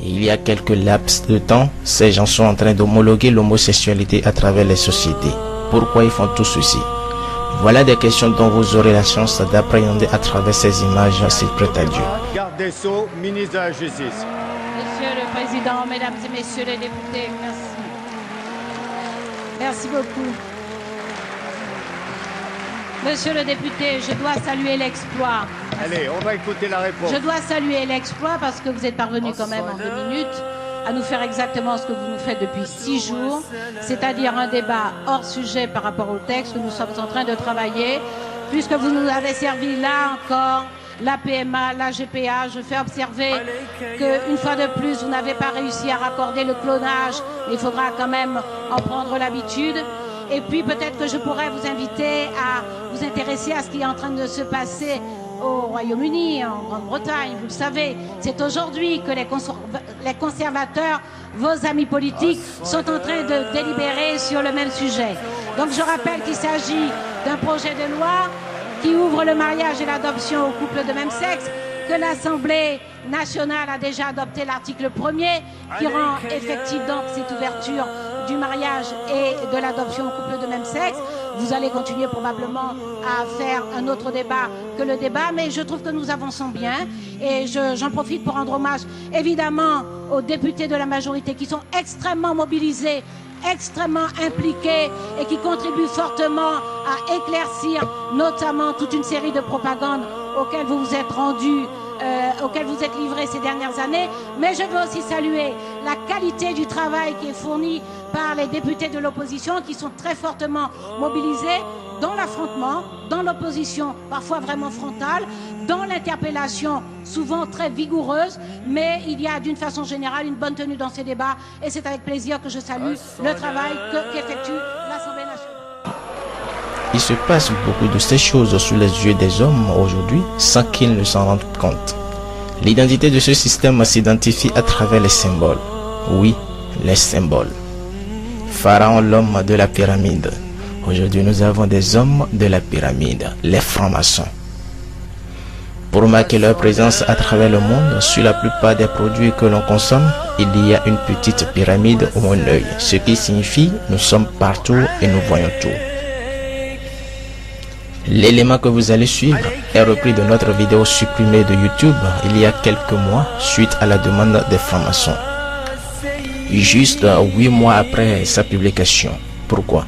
Il y a quelques laps de temps, ces gens sont en train d'homologuer l'homosexualité à travers les sociétés. Pourquoi ils font tout ceci? Voilà des questions dont vous aurez la chance d'appréhender à travers ces images s'il prête à Dieu. Garde des Sceaux, ministre de la Justice. Monsieur le Président, Mesdames et Messieurs les députés, merci. Merci beaucoup. Monsieur le député, je dois saluer l'exploit. Allez, on va écouter la réponse. Je dois saluer l'exploit parce que vous êtes parvenu quand même en 2 minutes à nous faire exactement ce que vous nous faites depuis 6 jours, c'est-à-dire un débat hors sujet par rapport au texte que nous sommes en train de travailler, puisque vous nous avez servi là encore la PMA, la GPA. Je fais observer qu'une fois de plus, vous n'avez pas réussi à raccorder le clonage. Il faudra quand même en prendre l'habitude. Et puis peut-être que je pourrais vous inviter à vous intéresser à ce qui est en train de se passer au Royaume-Uni, en Grande-Bretagne. Vous le savez, c'est aujourd'hui que les conservateurs, vos amis politiques, sont en train de délibérer sur le même sujet. Donc je rappelle qu'il s'agit d'un projet de loi qui ouvre le mariage et l'adoption aux couples de même sexe, que l'Assemblée nationale a déjà adopté l'article 1er qui rend effective donc cette ouverture du mariage et de l'adoption aux couples de même sexe. Vous allez continuer probablement à faire un autre débat que le débat, mais je trouve que nous avançons bien et j'en profite pour rendre hommage évidemment aux députés de la majorité qui sont extrêmement mobilisés, extrêmement impliqués et qui contribuent fortement à éclaircir notamment toute une série de propagandes auxquelles vous vous êtes rendus, auxquelles vous êtes livrés ces dernières années. Mais je veux aussi saluer la qualité du travail qui est fourni par les députés de l'opposition qui sont très fortement mobilisés dans l'affrontement, dans l'opposition parfois vraiment frontale, dans l'interpellation souvent très vigoureuse, mais il y a d'une façon générale une bonne tenue dans ces débats et c'est avec plaisir que je salue le travail qu'effectue l'Assemblée nationale. Il se passe beaucoup de ces choses sous les yeux des hommes aujourd'hui sans qu'ils ne s'en rendent compte. L'identité de ce système s'identifie à travers les symboles. Oui, les symboles. Pharaon, l'homme de la pyramide. Aujourd'hui, nous avons des hommes de la pyramide, les francs-maçons. Pour marquer leur présence à travers le monde, sur la plupart des produits que l'on consomme, il y a une petite pyramide ou un œil, ce qui signifie nous sommes partout et nous voyons tout. L'élément que vous allez suivre est repris de notre vidéo supprimée de YouTube il y a quelques mois suite à la demande des francs-maçons. Juste 8 mois après sa publication. Pourquoi?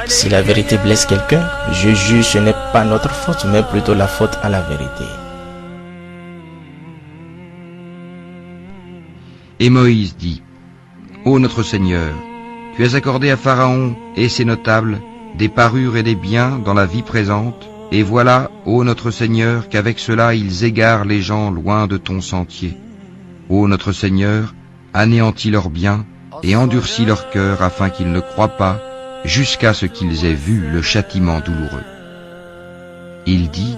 Si la vérité blesse quelqu'un, je juge ce n'est pas notre faute, mais plutôt la faute à la vérité. Et Moïse dit, Ô notre Seigneur, tu as accordé à Pharaon et ses notables des parures et des biens dans la vie présente, et voilà, ô notre Seigneur, qu'avec cela ils égarent les gens loin de ton sentier. Ô notre Seigneur, anéantis leurs biens et endurcis leur cœur afin qu'ils ne croient pas, jusqu'à ce qu'ils aient vu le châtiment douloureux. Il dit,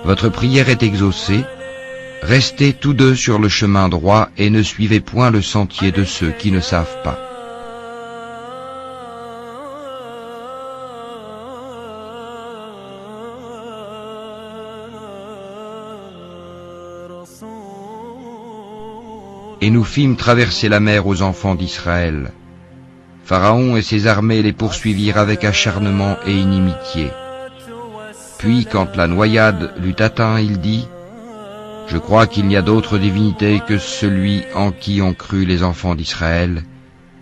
votre prière est exaucée, restez tous deux sur le chemin droit et ne suivez point le sentier de ceux qui ne savent pas. Et nous fîmes traverser la mer aux enfants d'Israël. Pharaon et ses armées les poursuivirent avec acharnement et inimitié. Puis, quand la noyade l'eut atteint, il dit, « Je crois qu'il n'y a d'autre divinité que celui en qui ont cru les enfants d'Israël,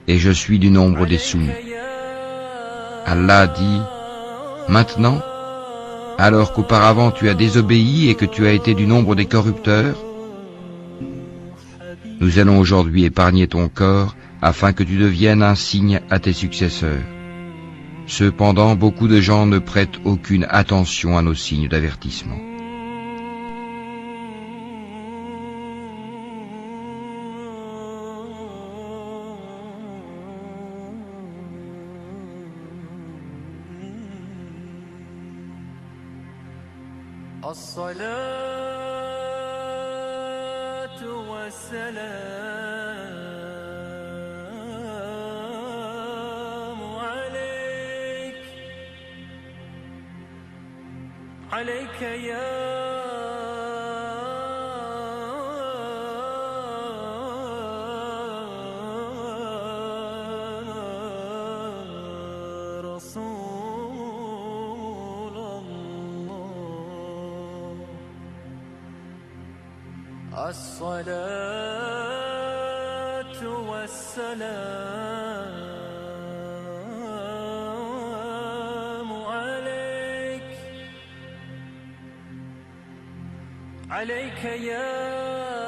et je suis du nombre des soumis. » Allah dit, « Maintenant, alors qu'auparavant tu as désobéi et que tu as été du nombre des corrupteurs, nous allons aujourd'hui épargner ton corps afin que tu deviennes un signe à tes successeurs. Cependant, beaucoup de gens ne prêtent aucune attention à nos signes d'avertissement. » عليك يا الصلاة والسلام عليك عليك يا